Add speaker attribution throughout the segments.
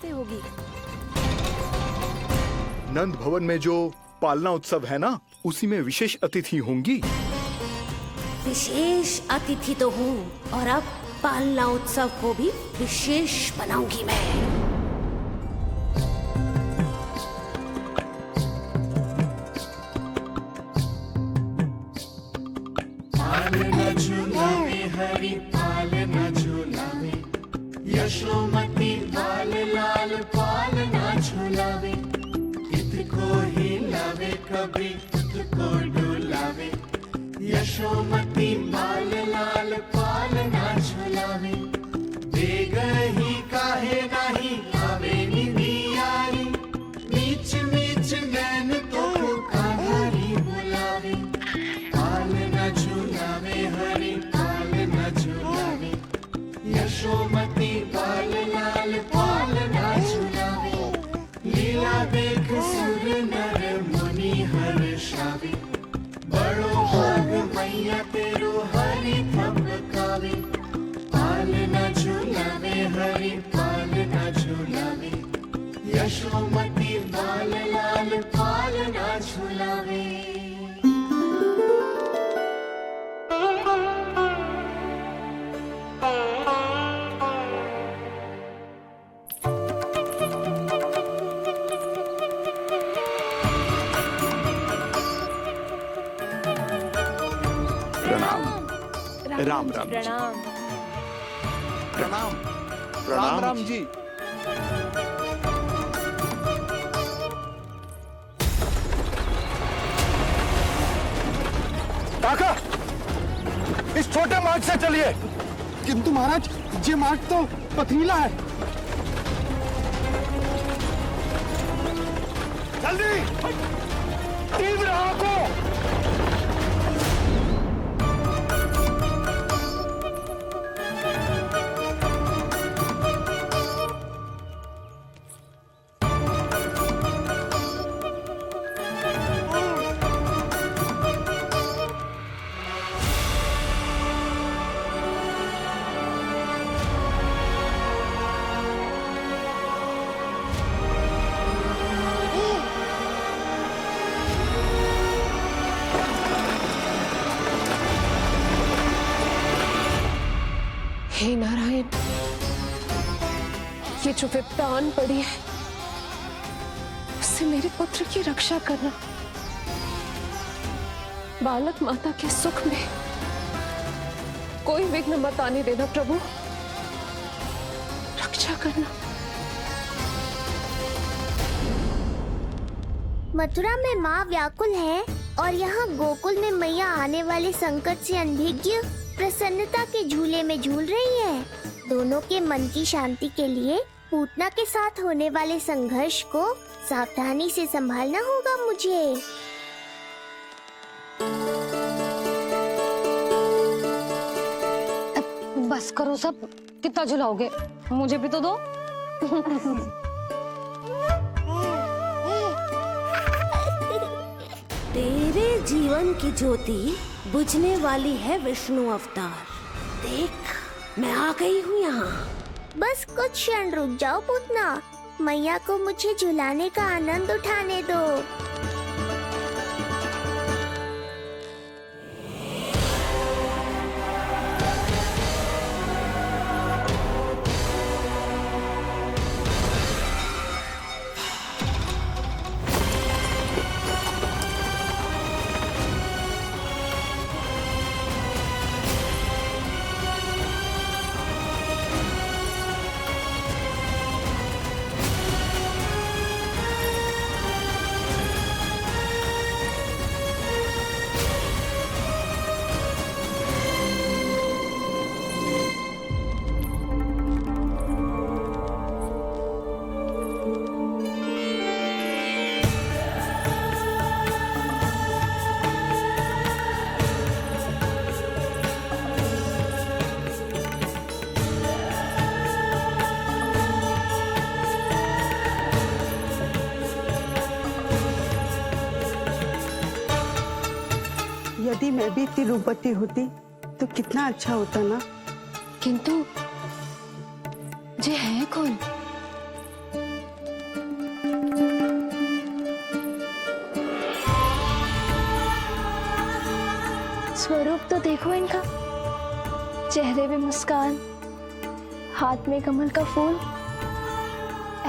Speaker 1: नमस्ते होगी।
Speaker 2: नंद भवन में जो पालना उत्सव है ना, उसी में विशेष अतिथि होंगी।
Speaker 1: विशेष अतिथि तो हूँ, और अब पालना उत्सव को भी विशेष बनाऊंगी मैं।
Speaker 3: पालना झूलावे हरि पालना झूलावे, यशोमती लाल लाल पालना झूलावे। हित को हिलावे कभी हित को डुलावे, यशोमती लाल लाल पालना झूलावे। देग ही काहे नाही आवे निधियारी, नीच नीच नैन तो कान्हारी बुलावे। पालना झूलावे हरि पालना झूलावे, यशोमती लाल लाल पालना झूलावे। लीला देख सुर नर मुनि हर्षावे, बड़ो भाग मैया तेरो हरि थपकावे। पालना झूलावे हरि पालना झूलावे, यशोमती लाल लाल पालना झूलावे।
Speaker 2: राम राम जी।
Speaker 1: प्रणाम।
Speaker 2: प्रणाम।
Speaker 4: राम राम जी।
Speaker 2: काका, इस छोटे मार्ग से चलिए।
Speaker 4: किंतु महाराज, ये मार्ग तो पथरीला है।
Speaker 2: जल्दी तीव्र आंखों।
Speaker 5: हे नारायण, ये जो विपदा आन पड़ी है, उससे मेरे पुत्र की रक्षा करना। बालक माता के सुख में कोई विघ्न मत आने देना प्रभु, रक्षा करना।
Speaker 6: मथुरा में माँ व्याकुल है और यहाँ गोकुल में मैया आने वाले संकट से अनभिज्ञ प्रसन्नता के झूले में झूल रही है। दोनों के मन की शांति के लिए पूतना के साथ होने वाले संघर्ष को सावधानी से संभालना होगा मुझे।
Speaker 7: बस करो सब, कितना झुलाओगे, मुझे भी तो दो।
Speaker 1: तेरे जीवन की ज्योति बुझने वाली है विष्णु अवतार। देख, मैं आ गई हूँ यहाँ।
Speaker 6: बस कुछ क्षण रुक जाओ पूतना, मैया को मुझे झुलाने का आनंद उठाने दो।
Speaker 8: यदि मैं भी इतनी रूपवती होती तो कितना अच्छा होता ना।
Speaker 7: किंतु ये है कौन?
Speaker 9: स्वरूप तो देखो इनका, चेहरे पे मुस्कान, हाथ में कमल का फूल।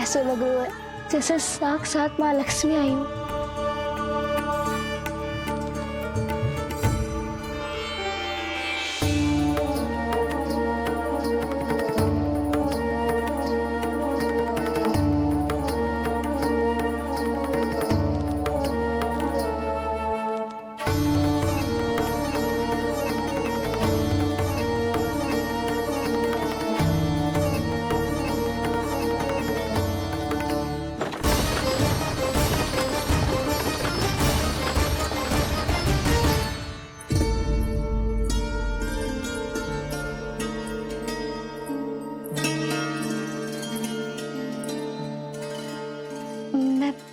Speaker 9: ऐसा लग रहा है जैसे साक्षात माँ लक्ष्मी आई हो।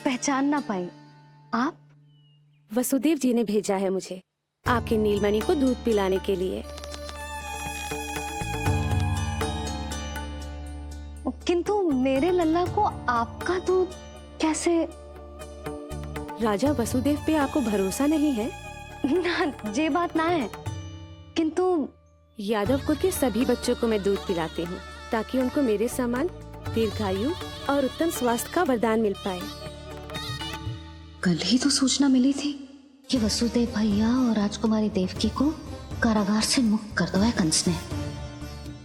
Speaker 7: पहचान ना पाई। आप?
Speaker 1: वसुदेव जी ने भेजा है मुझे आपके नीलमणि को दूध पिलाने के लिए।
Speaker 7: किंतु मेरे लल्ला को आपका दूध कैसे?
Speaker 1: राजा वसुदेव पे आपको भरोसा नहीं है?
Speaker 7: ना, ये बात ना है, किंतु
Speaker 1: यादव कुल के सभी बच्चों को मैं दूध पिलाती हूँ ताकि उनको मेरे समान दीर्घायु और उत्तम स्वास्थ्य का वरदान मिल पाए।
Speaker 7: कल ही तो सूचना मिली थी कि वसुदेव भैया और राजकुमारी देवकी को कारागार से मुक्त कर दो है कंस ने,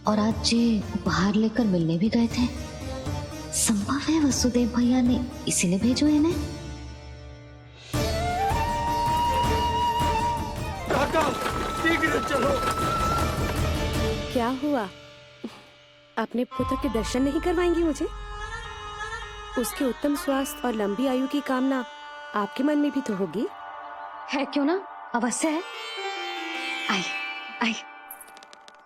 Speaker 7: और आज ये उपहार लेकर मिलने भी गए थे। संभव है वसुदेव भैया ने इसीलिए भेजो इन्हें।
Speaker 4: काका, शीघ्र चलो।
Speaker 1: क्या हुआ? अपने पुत्र के दर्शन नहीं करवाएंगी मुझे? उसके उत्तम स्वास्थ्य और लंबी आयु की कामना आपके मन में भी तो होगी।
Speaker 7: है क्यों ना, अवश्य है। आई आई।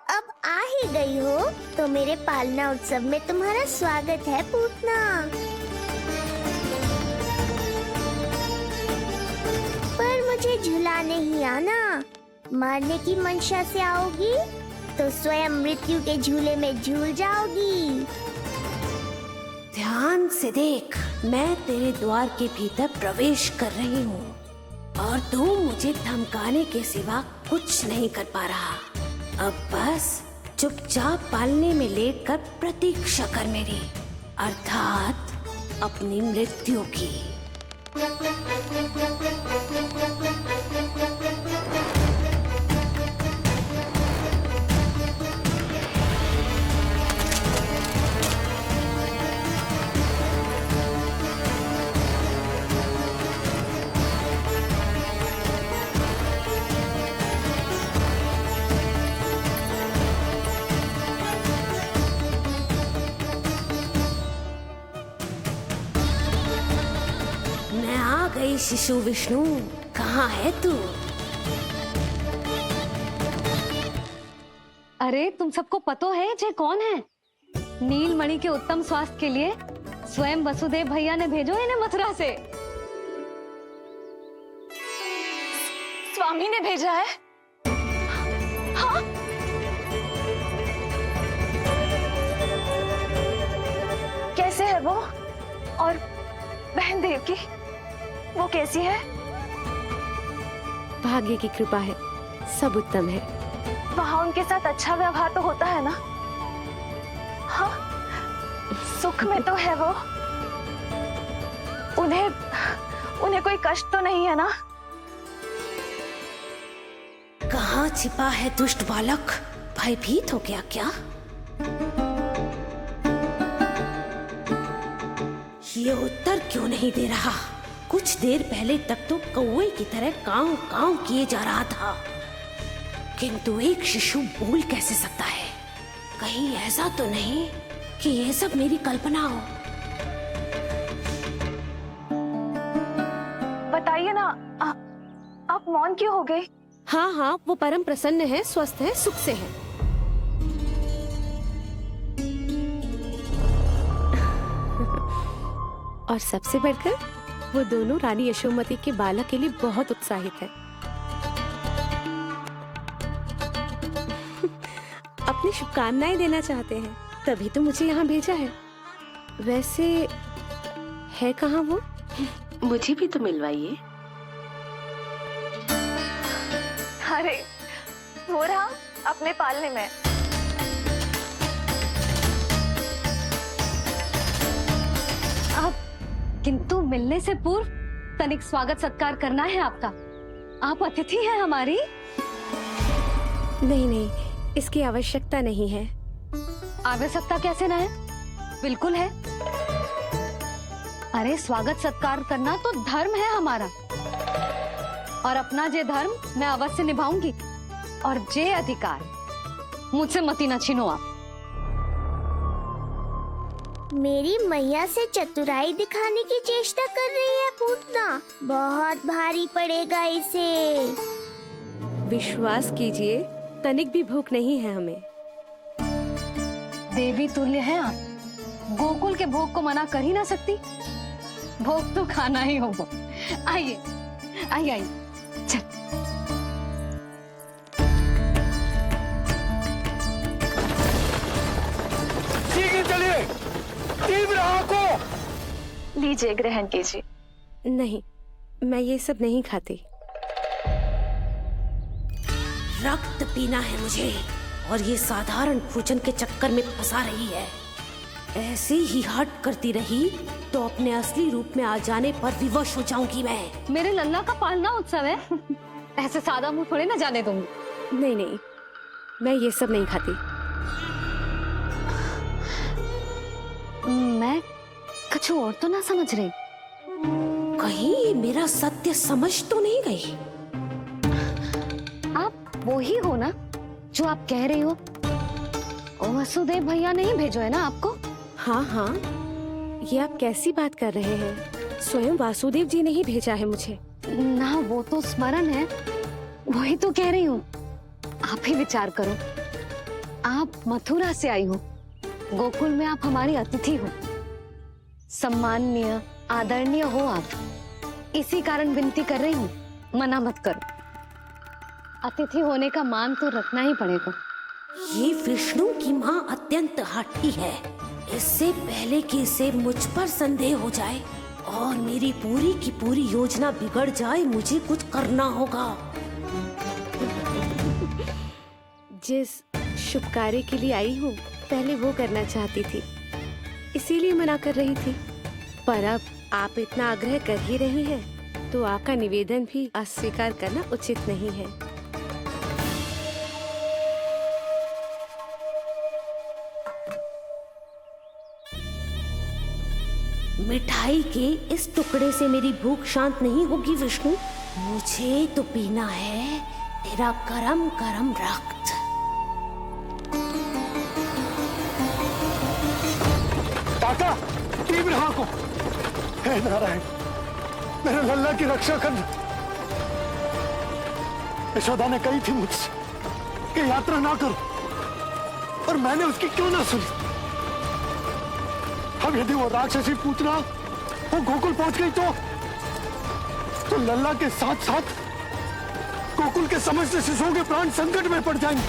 Speaker 6: अब आ ही गई हो तो मेरे पालना उत्सव में तुम्हारा स्वागत है पूतना। पर मुझे झुलाने ही आना, मारने की मंशा से आओगी तो स्वयं मृत्यु के झूले में झूल जाओगी।
Speaker 1: ध्यान से देख, मैं तेरे द्वार के भीतर प्रवेश कर रही हूँ और तू मुझे धमकाने के सिवा कुछ नहीं कर पा रहा। अब बस चुपचाप पालने में लेटकर प्रतीक्षा कर मेरी, अर्थात अपनी मृत्यु की। शिशु विष्णु, कहाँ है तू?
Speaker 7: अरे तुम सबको पतो है जे कौन है? नीलमणि के उत्तम स्वास्थ्य के लिए स्वयं वसुदेव भैया ने भेजो इन्हें मथुरा से।
Speaker 9: स्वामी ने भेजा है? हाँ? कैसे है वो? और बहन देवकी, वो कैसी है?
Speaker 1: भाग्य की कृपा है, सब उत्तम है।
Speaker 9: वहाँ उनके साथ अच्छा व्यवहार तो होता है ना? हाँ, सुख में तो है वो। उन्हें कोई कष्ट तो नहीं है ना?
Speaker 1: कहाँ छिपा है दुष्ट बालक? भयभीत हो गया क्या? ये उत्तर क्यों नहीं दे रहा? कुछ देर पहले तक तो कौवे की तरह कांव कांव किए जा रहा था, किंतु एक शिशु बोल कैसे सकता है? कहीं ऐसा तो नहीं कि ये सब मेरी कल्पना हो?
Speaker 9: बताइए ना, आप मौन क्यों हो गए?
Speaker 1: हाँ हाँ, वो परम प्रसन्न है, स्वस्थ है, सुख से है। और सबसे बढ़कर वो दोनों रानी यशोमती के बालक के लिए बहुत उत्साहित है। अपनी शुभकामनाएं देना चाहते हैं, तभी तो मुझे यहाँ भेजा है। वैसे है कहाँ वो?
Speaker 10: मुझे भी तो मिलवाइए।
Speaker 9: अरे हो रहा अपने पालने में।
Speaker 7: अब किंतु मिलने से पूर्व तनिक स्वागत सत्कार करना है आपका। आप अतिथि हैं हमारी।
Speaker 1: नहीं नहीं, इसकी आवश्यकता नहीं है।
Speaker 7: आवश्यकता कैसे ना है? बिल्कुल है। अरे स्वागत सत्कार करना तो धर्म है हमारा, और अपना जे धर्म मैं अवश्य निभाऊंगी, और जे अधिकार मुझसे मती न छीनो आप।
Speaker 6: मेरी मैया से चतुराई दिखाने की चेष्टा कर रही है पूतना। बहुत भारी पड़ेगा इसे।
Speaker 1: विश्वास कीजिए, तनिक भी भूख नहीं है हमें।
Speaker 7: देवी तुल्य है आप, गोकुल के भोग को मना कर ही ना सकती। भोग तो खाना ही होगा। आइए आइए आइए, चल।
Speaker 4: चलिए, तीव्र को
Speaker 9: लीजिए, ग्रहण कीजिए।
Speaker 1: नहीं, मैं ये सब नहीं खाती। रक्त पीना है मुझे, और ये साधारण भोजन के चक्कर में फंसा रही है। ऐसे ही हट करती रही तो अपने असली रूप में आ जाने पर विवश हो जाऊंगी मैं।
Speaker 7: मेरे लल्ला का पालना उत्सव है, ऐसे सादा मुंह थोड़े ना जाने दूंगी।
Speaker 1: नहीं नहीं, मैं ये सब नहीं खाती।
Speaker 7: मैं कुछ और तो ना समझ रही।
Speaker 1: कहीं ये मेरा सत्य समझ तो नहीं गई?
Speaker 7: आप वो ही हो ना जो आप कह रही हो? ओ वसुदेव भैया नहीं भेजो है ना आपको?
Speaker 1: हाँ हाँ, ये आप कैसी बात कर रहे हैं? स्वयं वासुदेव जी ने ही भेजा है मुझे।
Speaker 7: ना वो तो स्मरण है, वही तो कह रही हूँ। आप ही विचार करो, आप मथुरा से आई हो, गोकुल में आप हमारी अतिथि हो, सम्माननीय आदरणीय हो आप। इसी कारण विनती कर रही हूँ, मना मत करो। अतिथि होने का मान तो रखना ही पड़ेगा।
Speaker 1: ये विष्णु की माँ अत्यंत हठी है। इससे पहले कि इसे मुझ पर संदेह हो जाए और मेरी पूरी की पूरी योजना बिगड़ जाए, मुझे कुछ करना होगा। जिस शुभ कार्य के लिए आई हूँ, पहले वो करना चाहती थी, इसीलिए मना कर रही थी। पर अब आप इतना आग्रह कर ही रही हैं, तो आपका निवेदन भी अस्वीकार करना उचित नहीं है। मिठाई के इस टुकड़े से मेरी भूख शांत नहीं होगी विष्णु। मुझे तो पीना है तेरा गरम गरम रक्त।
Speaker 4: काका, तीव्र को हे नारायण, मेरे लल्ला की रक्षा करना। यशोदा ने कही थी मुझसे कि यात्रा ना करो, और मैंने उसकी क्यों ना सुनी। अब यदि वो राक्षसी पूतना वो गोकुल पहुंच गई तो लल्ला के साथ साथ गोकुल के समस्त शिशुओं के प्राण संकट में पड़ जाएंगे।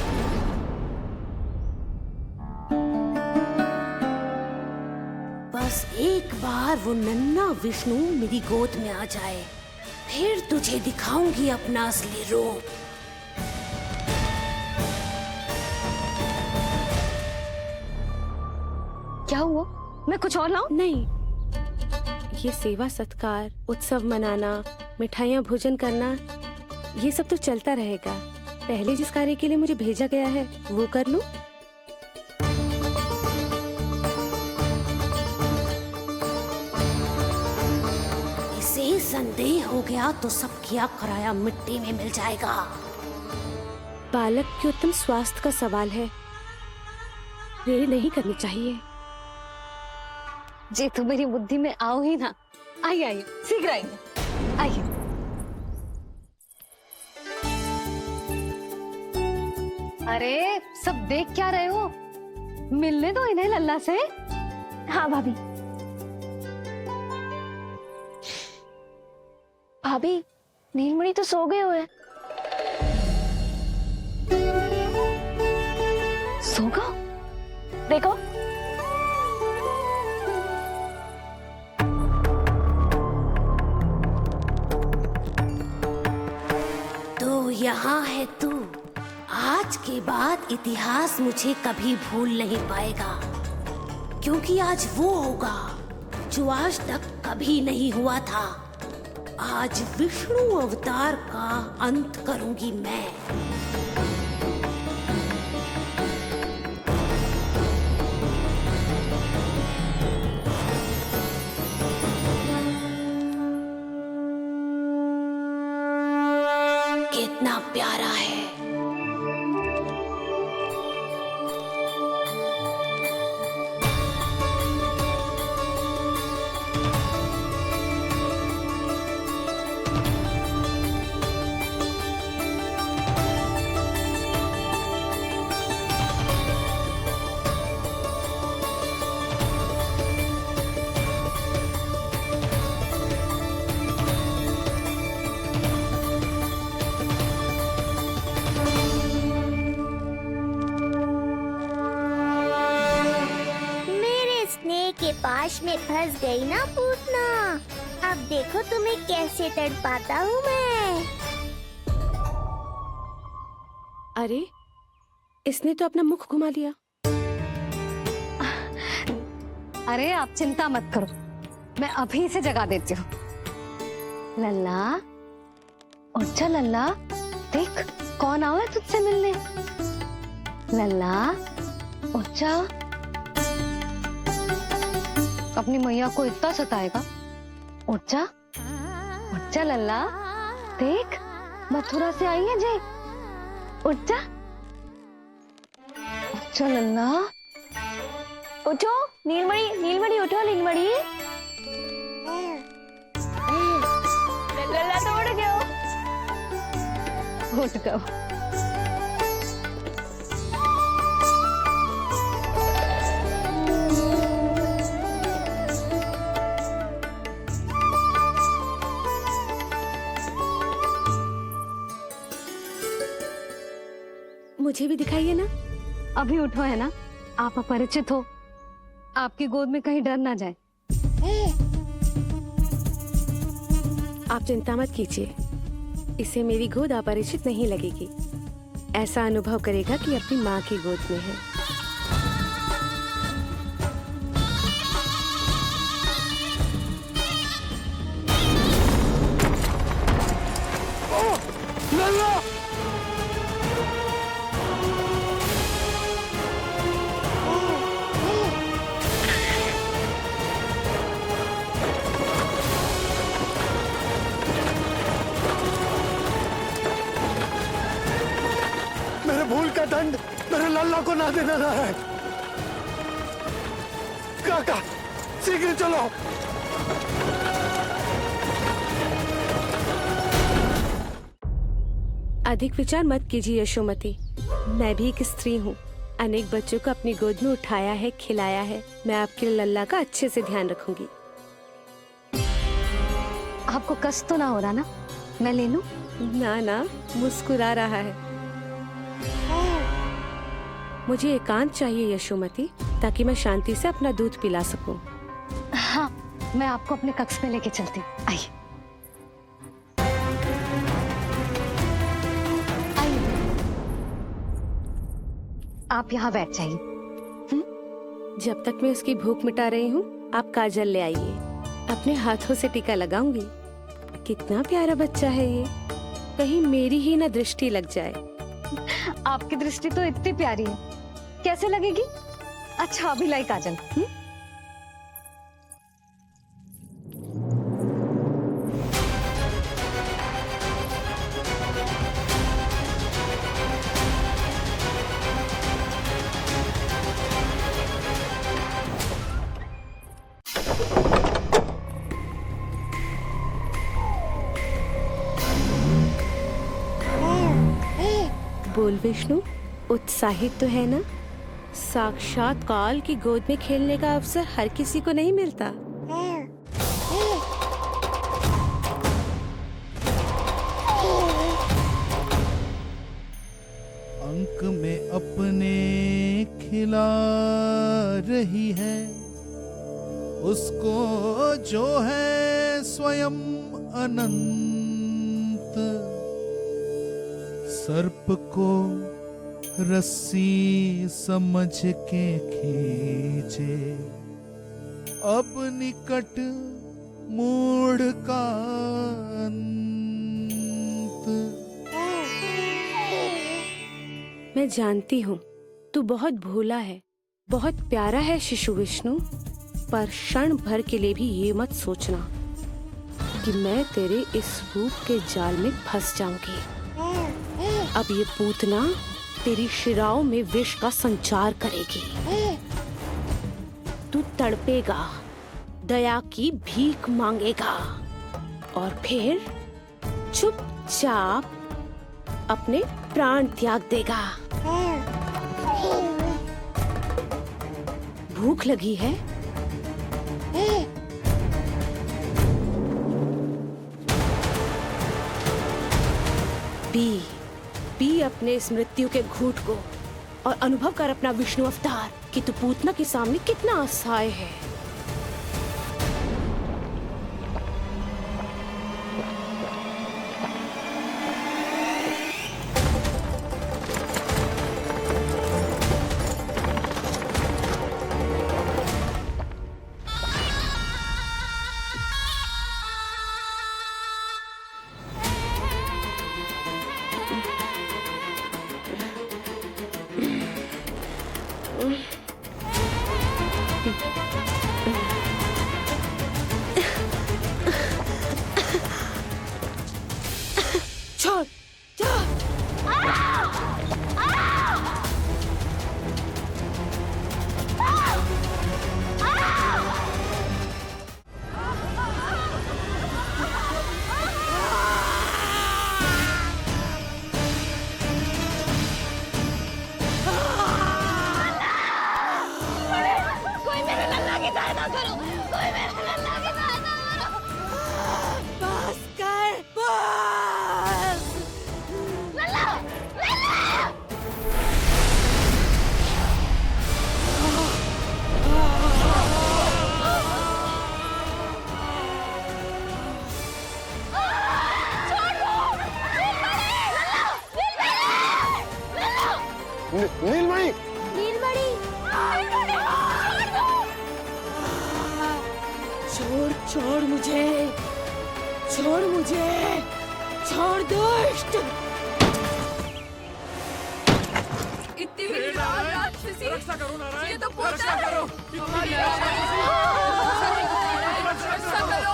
Speaker 1: बस एक बार वो नन्हा विष्णु मेरी गोद में आ जाए, फिर तुझे दिखाऊंगी अपना असली रूप।
Speaker 7: क्या हुआ? मैं कुछ और लाऊं?
Speaker 1: नहीं, ये सेवा सत्कार, उत्सव मनाना, मिठाइयाँ भोजन करना, ये सब तो चलता रहेगा। पहले जिस कार्य के लिए मुझे भेजा गया है वो कर लूं। इसे संदेह हो गया तो सब किया कराया मिट्टी में मिल जाएगा। बालक के उत्तम स्वास्थ्य का सवाल है, देरी नहीं करनी चाहिए।
Speaker 7: जी तो मेरी बुद्धि में आओ ही ना। आइए आइए, शीघ्र आइए, आइए। अरे सब देख क्या रहे हो? मिलने दो इन्हें लल्ला से।
Speaker 9: हाँ भाभी। भाभी, नीलमणि तो सो गए हुए।
Speaker 7: सो गो?
Speaker 9: देखो।
Speaker 1: तो यहाँ है तू, आज आज के बाद इतिहास मुझे कभी भूल नहीं पाएगा, क्योंकि आज वो होगा जो आज तक कभी नहीं हुआ था। आज विष्णु अवतार का अंत करूंगी मैं। कितना प्यारा है।
Speaker 6: के पास में फंस गई ना पूतना। अब देखो तुम्हें कैसे तड़पाता हूँ मैं।
Speaker 1: अरे, इसने तो अपना मुख घुमा लिया।
Speaker 7: अरे आप चिंता मत करो, मैं अभी से जगा देती हूँ। लल्ला, उठ जा लल्ला, देख कौन आया तुझसे मिलने। लल्ला, उठ जा। अपनी मैया को इतना सताएगा। उठ जा लल्ला, देख मथुरा से आई है जय। उठ जा लल्ला।
Speaker 9: उठो नीलमणि, नीलमणि उठो नीलमणि। लल्ला तो उठ गया।
Speaker 7: उठ गया।
Speaker 1: मुझे भी दिखाइए ना।
Speaker 7: अभी उठो है ना, आप अपरिचित हो, आपकी गोद में कहीं डर ना जाए।
Speaker 1: आप चिंता मत कीजिए, इसे मेरी गोद अपरिचित नहीं लगेगी। ऐसा अनुभव करेगा कि अपनी माँ की गोद में है।
Speaker 4: भूल का दंड मेरे लल्ला को ना देना ना है। काका, शीघ्र चलो।
Speaker 1: अधिक विचार मत कीजिए यशोमती, मैं भी एक स्त्री हूँ। अनेक बच्चों को अपनी गोद में उठाया है, खिलाया है। मैं आपके लल्ला का अच्छे से ध्यान रखूंगी।
Speaker 7: आपको कष्ट तो ना हो रहा ना? मैं ले लूं?
Speaker 1: ना, मुस्कुरा रहा है। मुझे एकांत चाहिए यशोमती, ताकि मैं शांति से अपना दूध पिला सकूं।
Speaker 7: हाँ, मैं आपको अपने कक्ष में लेके चलती हूँ। आइए। आप यहाँ बैठ जाइए।
Speaker 1: जब तक मैं उसकी भूख मिटा रही हूँ, आप काजल ले आइए। अपने हाथों से टीका लगाऊंगी। कितना प्यारा बच्चा है ये, कहीं मेरी ही ना दृष्टि लग जाए।
Speaker 7: आपकी दृष्टि तो इतनी प्यारी है, कैसे लगेगी? अच्छा अभी लाई काजल।
Speaker 1: बोल विष्णु, उत्साहित तो है ना? साक्षात काल की गोद में खेलने का अवसर हर किसी को नहीं मिलता।
Speaker 3: अंक में अपने खिला रही है, उसको जो है स्वयं अनंत। सर्प को रस्सी समझ के खींचे, अब निकट मोड़ का अंत।
Speaker 1: मैं जानती हूँ तू बहुत भोला है, बहुत प्यारा है शिशु विष्णु, पर क्षण भर के लिए भी ये मत सोचना कि मैं तेरे इस रूप के जाल में फंस जाऊंगी। अब ये पूतना तेरी शिराओं में विष का संचार करेगी। तू तड़पेगा, दया की भीख मांगेगा और फिर चुपचाप अपने प्राण त्याग देगा। भूख लगी है? पी अपने इस मृत्यु के घूंट को और अनुभव कर अपना विष्णु अवतार कि तू पूतना के सामने कितना असहाय है। छोड़,
Speaker 9: कोई मेरे लल्ला की सहायता करो, कोई मेरे लल्ला की सहायता करो।
Speaker 1: बस कर, बस।
Speaker 9: लल्ला, लल्ला।
Speaker 4: नीलमणि,
Speaker 6: नीलमणि,
Speaker 1: छोड़ छोड़ मुझे, छोड़ मुझे, छोड़ दुष्ट।
Speaker 5: इतनी भी राक्षसी, रक्षा करो नारायण, ये तो रक्षा करो, रक्षा करो।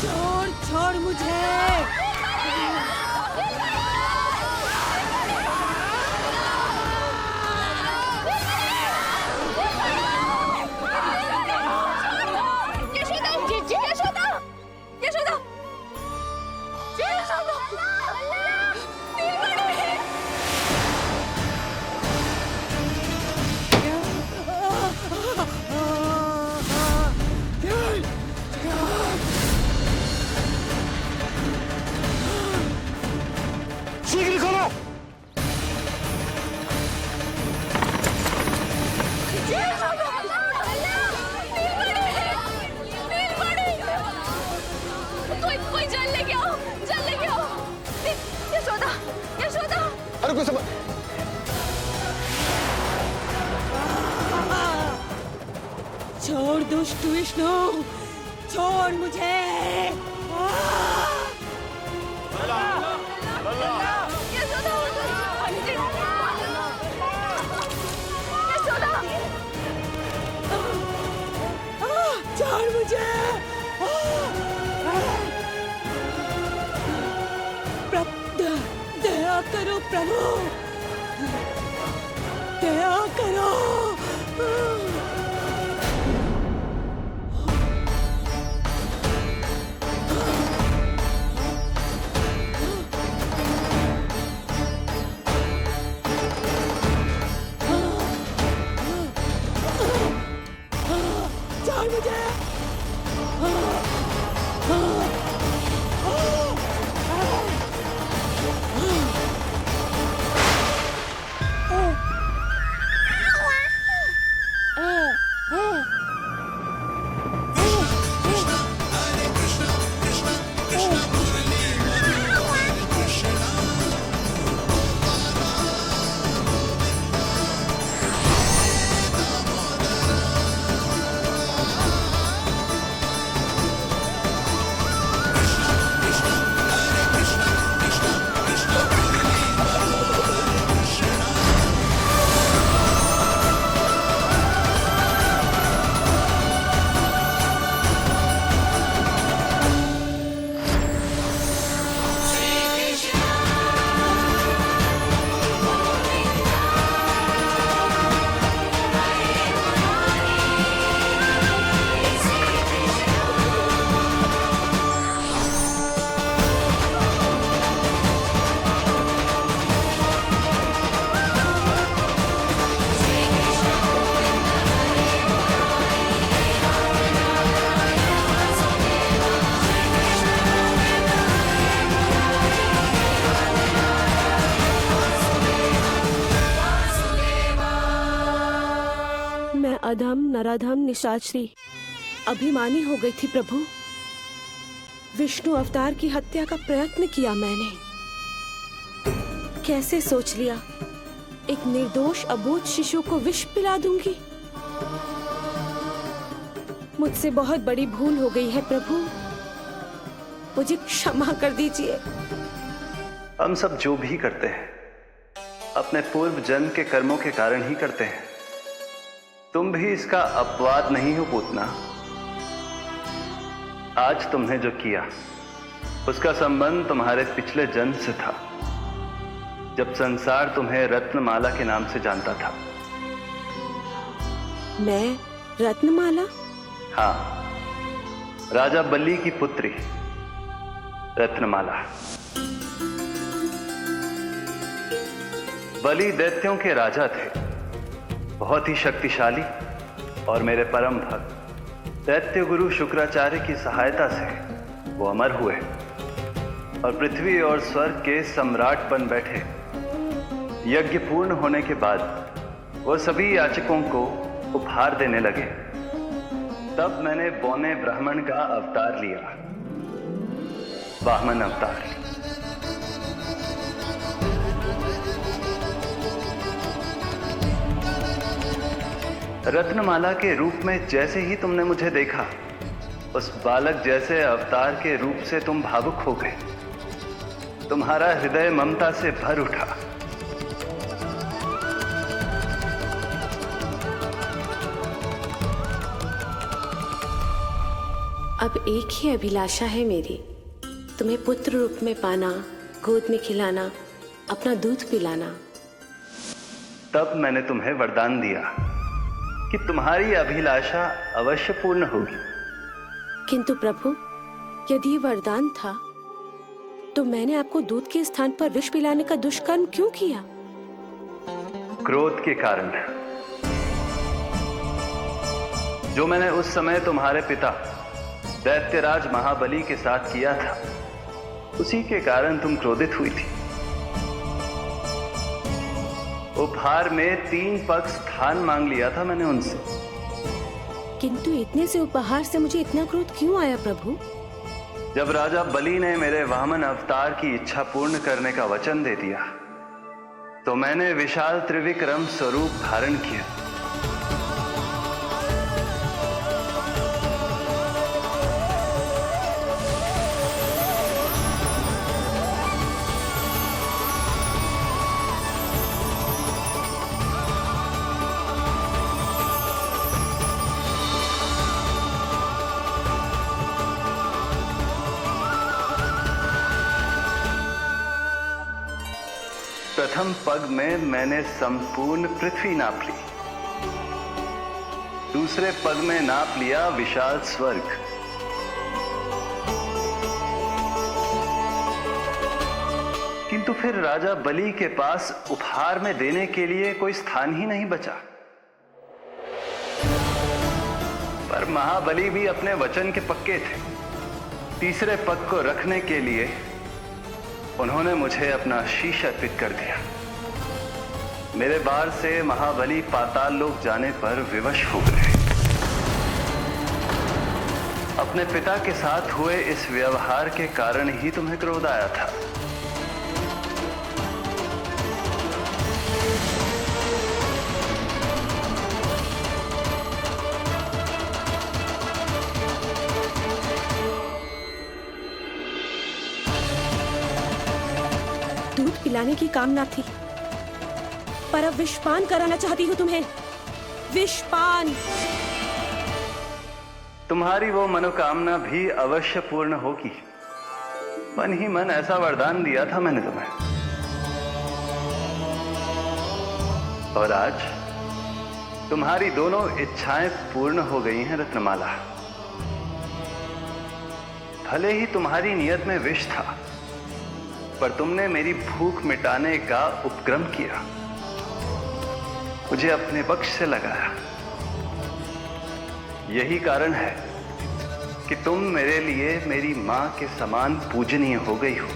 Speaker 1: छोड़ छोड़ मुझे।
Speaker 4: शीघ्र करो।
Speaker 9: कोई जल लेके आओ, जल लेके आओ। यशोदा, यशोदा।
Speaker 4: अरे कोई समझ।
Speaker 1: छोड़ दुष्ट विष्णु, छोड़ मुझे। छोड़ मुझे। दया करो प्रभु, दया करो। अधम नराधम निशाचरी अभिमानी हो गई थी प्रभु। विष्णु अवतार की हत्या का प्रयत्न किया मैंने। कैसे सोच लिया एक निर्दोष अबोध शिशु को विष पिला दूंगी। मुझसे बहुत बड़ी भूल हो गई है प्रभु, मुझे क्षमा कर दीजिए।
Speaker 10: हम सब जो भी करते हैं अपने पूर्व जन्म के कर्मों के कारण ही करते हैं। तुम भी इसका अपवाद नहीं हो पूतना। आज तुमने जो किया उसका संबंध तुम्हारे पिछले जन्म से था, जब संसार तुम्हें रत्नमाला के नाम से जानता था।
Speaker 1: मैं रत्नमाला?
Speaker 10: हाँ, राजा बलि की पुत्री रत्नमाला। बलि दैत्यों के राजा थे, बहुत ही शक्तिशाली, और मेरे परम भक्त दैत्य गुरु शुक्राचार्य की सहायता से वो अमर हुए और पृथ्वी और स्वर्ग के सम्राट बन बैठे। यज्ञ पूर्ण होने के बाद वो सभी याचकों को उपहार देने लगे। तब मैंने बौने ब्राह्मण का अवतार लिया, वामन अवतार। रत्नमाला के रूप में जैसे ही तुमने मुझे देखा, उस बालक जैसे अवतार के रूप से तुम भावुक हो गए। तुम्हारा हृदय ममता से भर उठा।
Speaker 1: अब एक ही अभिलाषा है मेरी, तुम्हें पुत्र रूप में पाना, गोद में खिलाना, अपना दूध पिलाना।
Speaker 10: तब मैंने तुम्हें वरदान दिया कि तुम्हारी अभिलाषा अवश्य पूर्ण होगी।
Speaker 1: किंतु प्रभु, यदि ये वरदान था तो मैंने आपको दूध के स्थान पर विष पिलाने का दुष्कर्म क्यों किया?
Speaker 10: क्रोध के कारण, जो मैंने उस समय तुम्हारे पिता दैत्यराज महाबली के साथ किया था, उसी के कारण तुम क्रोधित हुई थी। उपहार में 3 पग स्थान मांग लिया था मैंने उनसे।
Speaker 1: किंतु इतने से उपहार से मुझे इतना क्रोध क्यों आया प्रभु?
Speaker 10: जब राजा बलि ने मेरे वामन अवतार की इच्छा पूर्ण करने का वचन दे दिया, तो मैंने विशाल त्रिविक्रम स्वरूप धारण किया। प्रथम पग में मैंने संपूर्ण पृथ्वी नाप ली, दूसरे पग में नाप लिया विशाल स्वर्ग, किंतु फिर राजा बलि के पास उपहार में देने के लिए कोई स्थान ही नहीं बचा। पर महाबली भी अपने वचन के पक्के थे। तीसरे पग को रखने के लिए उन्होंने मुझे अपना शीश अर्पित कर दिया। मेरे बार से महाबली पाताल लोक जाने पर विवश हो गए। अपने पिता के साथ हुए इस व्यवहार के कारण ही तुम्हें क्रोध आया था।
Speaker 1: दूध पिलाने की कामना थी, पर अब विषपान कराना चाहती हूँ तुम्हें। विषपान।
Speaker 10: तुम्हारी वो मनोकामना भी अवश्य पूर्ण होगी। मन ही मन ऐसा वरदान दिया था मैंने तुम्हें। और आज तुम्हारी दोनों इच्छाएं पूर्ण हो गई हैं रत्नमाला। भले ही तुम्हारी नियत में विष था, पर तुमने मेरी भूख मिटाने का उपक्रम किया, मुझे अपने पक्ष से लगाया। यही कारण है कि तुम मेरे लिए मेरी मां के समान पूजनीय हो गई हो,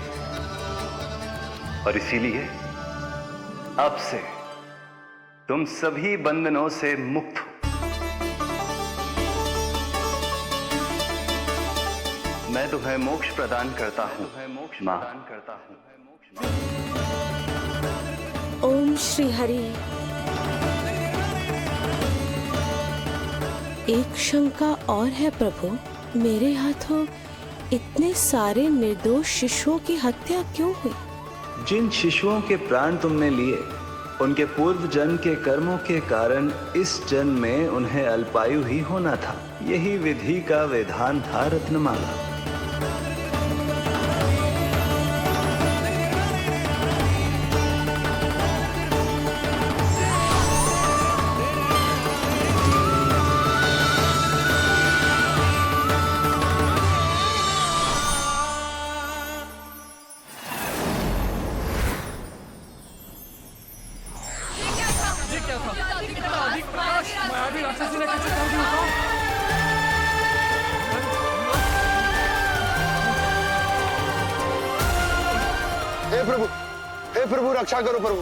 Speaker 10: और इसीलिए अब से तुम सभी बंधनों से मुक्त हो। मैं तुम्हें मोक्ष प्रदान करता हूँ माँ।
Speaker 1: ओम श्री हरि। एक शंका और है प्रभु, मेरे हाथों इतने सारे निर्दोष शिशुओं की हत्या क्यों हुई?
Speaker 10: जिन शिशुओं के प्राण तुमने लिए उनके पूर्व जन्म के कर्मों के कारण इस जन्म में उन्हें अल्पायु ही होना था। यही विधि का विधान था रत्नमाला।
Speaker 4: हे प्रभु रक्षा करो प्रभु।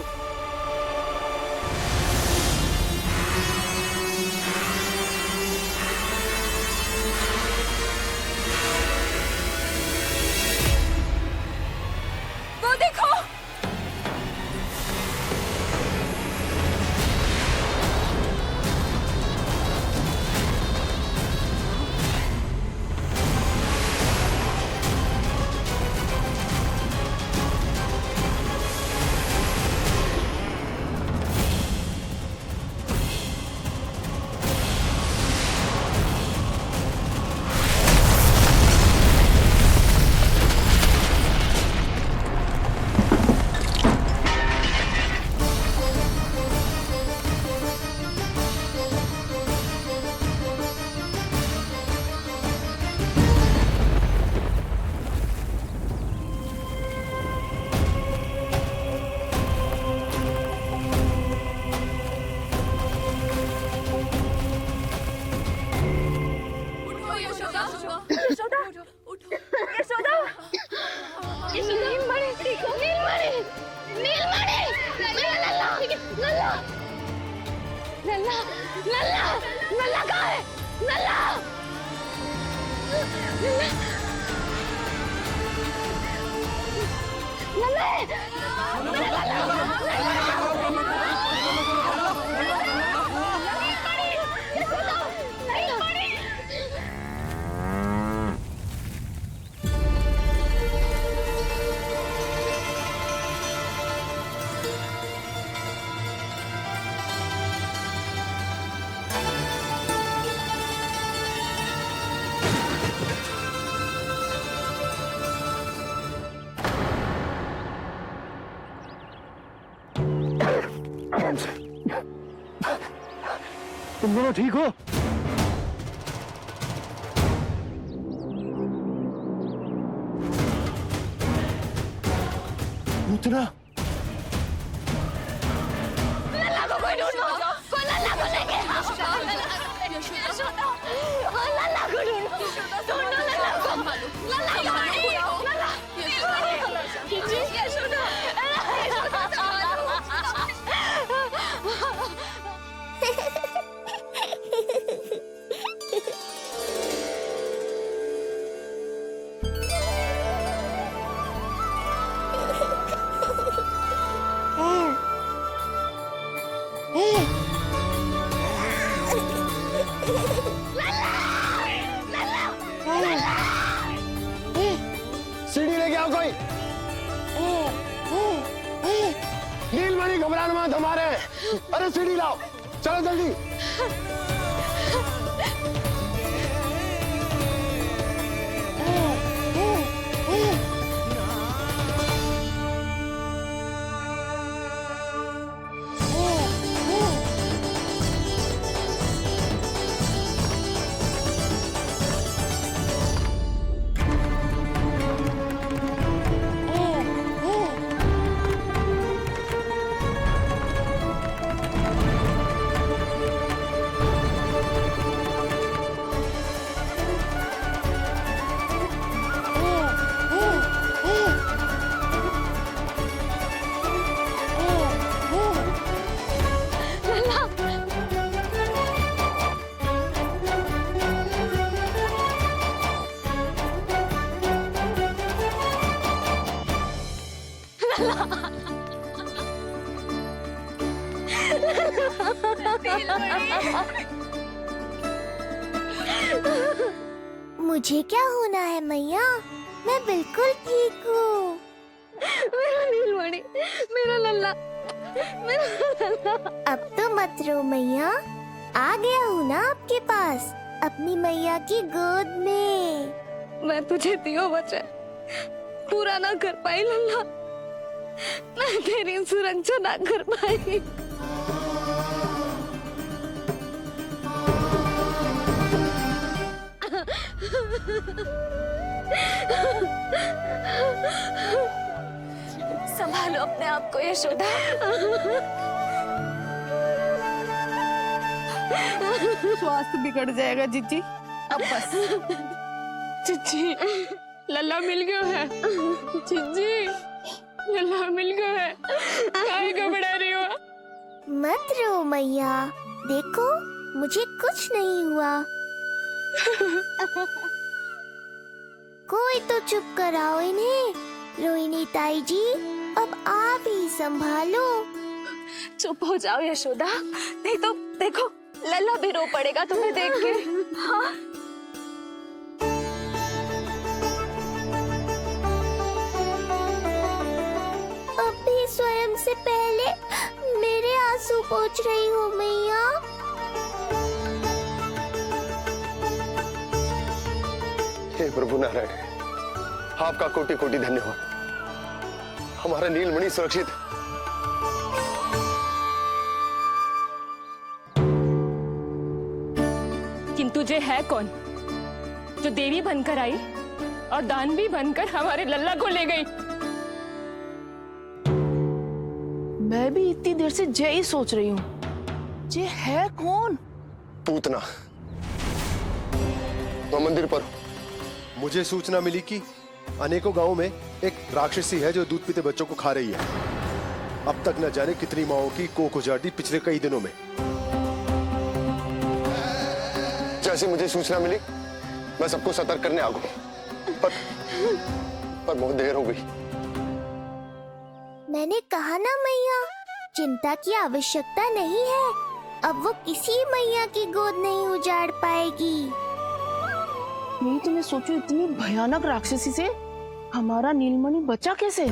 Speaker 5: वो देखो,
Speaker 4: तुम दोनों ठीक हो? पूतना
Speaker 9: लल्ला को कोई ढूंढो, कोई लल्ला को लेके आओ। लल्ला को ढूंढो, ढूंढो लल्ला को। लल्ला
Speaker 4: सीढ़ी लेके आओ कोई। नीलमणि घबराना मत, हमारे। अरे सीढ़ी लाओ, चलो जल्दी।
Speaker 6: मुझे क्या होना है मैया, मैं बिल्कुल ठीक हूँ।
Speaker 9: मेरा नीलमणि, मेरा लल्ला, मेरा लल्ला।
Speaker 6: अब तो मत रो मैया, आ गया हूँ ना आपके पास, अपनी मैया की गोद में।
Speaker 9: मैं तुझे दियो वचन पूरा ना कर पाई लल्ला, मैं तेरी सुरक्षा ना कर पाई। संभालो अपने आप को यशोदा।
Speaker 8: स्वास्थ्य बिगड़ जाएगा जीजी, अब बस।
Speaker 5: चिच्ची, लल्ला मिल गया है। चिच्ची, लल्ला मिल गया है। काहे घबरा रही हो?
Speaker 6: मत रो मैया, देखो मुझे कुछ नहीं हुआ। कोई तो चुप कराओ इन्हें। रोहिणी ताई जी, अब आप ही संभालो।
Speaker 9: चुप हो जाओ यशोदा, नहीं तो देखो लल्ला भी रो पड़ेगा तुम्हें देख के। हाँ?
Speaker 6: अब भी स्वयं से पहले मेरे आंसू पोंछ रही हो मैया।
Speaker 4: हे प्रभु नारायण, आपका कोटि कोटि धन्यवाद। हमारा नीलमणि सुरक्षित है।
Speaker 5: किंतु जे है कौन जो देवी बनकर आई और दानवी बनकर हमारे लल्ला को ले गई?
Speaker 11: मैं भी इतनी देर से जय ही सोच रही हूँ, जे है कौन?
Speaker 4: पूतना। तो मंदिर पर मुझे सूचना मिली कि अनेकों गांवों में एक राक्षसी है जो दूध पीते बच्चों को खा रही है। अब तक न जाने कितनी माओं की कोख उजाड़ दी पिछले कई दिनों में। जैसे मुझे सूचना मिली, मैं सबको सतर्क करने आ गया, पर बहुत देर हो गई।
Speaker 6: मैंने कहा ना मैया, चिंता की आवश्यकता नहीं है। अब वो किसी मैया की गोद नहीं उजाड़ पाएगी।
Speaker 11: नहीं तो मैं सोचूं, इतनी भयानक राक्षसी से हमारा नीलमणि बचा कैसे?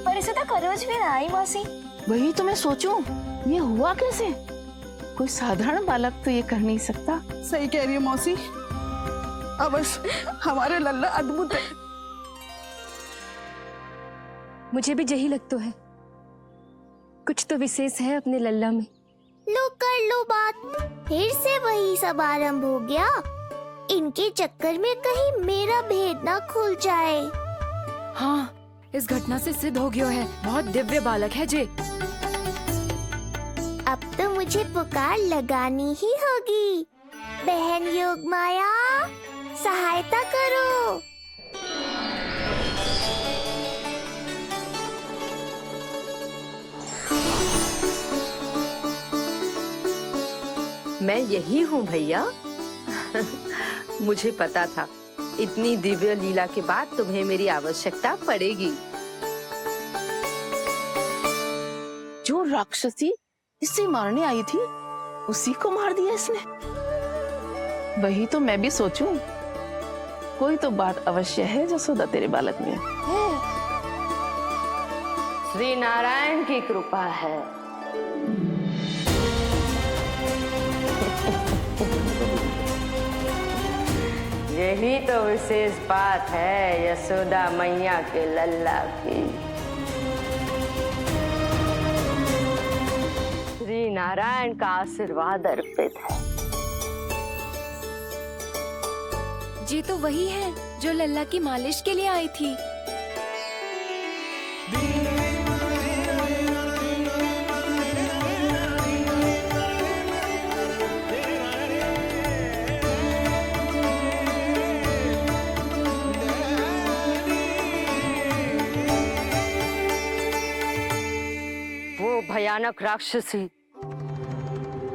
Speaker 9: पर इसे तो करोज भी ना आई मौसी।
Speaker 11: वही तो मैं सोचूं, ये हुआ कैसे? कोई साधारण बालक तो ये कर नहीं सकता।
Speaker 8: सही कह रही है मौसी, अवश्य हमारे लल्ला अद्भुत है।
Speaker 5: मुझे भी यही लगता है, कुछ तो विशेष है अपने लल्ला में।
Speaker 6: लो कर लो बात, फिर से वही सब आरंभ हो गया। इनके चक्कर में कहीं मेरा भेद ना खुल जाए।
Speaker 5: हाँ, इस घटना से सिद्ध हो गया है, बहुत दिव्य बालक है जे।
Speaker 6: अब तो मुझे पुकार लगानी ही होगी। बहन योगमाया, सहायता करो।
Speaker 12: मैं यही हूँ भैया। मुझे पता था इतनी दिव्य लीला के बाद तुम्हें मेरी आवश्यकता पड़ेगी।
Speaker 11: जो राक्षसी इसे मारने आई थी, उसी को मार दिया इसने। वही तो मैं भी सोचूं, कोई तो बात अवश्य है जो सदा तेरे बालक में है।
Speaker 12: श्री नारायण की कृपा है। यही तो विशेष बात है यशोदा मैया के लल्ला की। श्री नारायण का आशीर्वाद अर्पित है।
Speaker 5: जी तो वही है जो लल्ला की मालिश के लिए आई थी।
Speaker 12: भयानक राक्षसी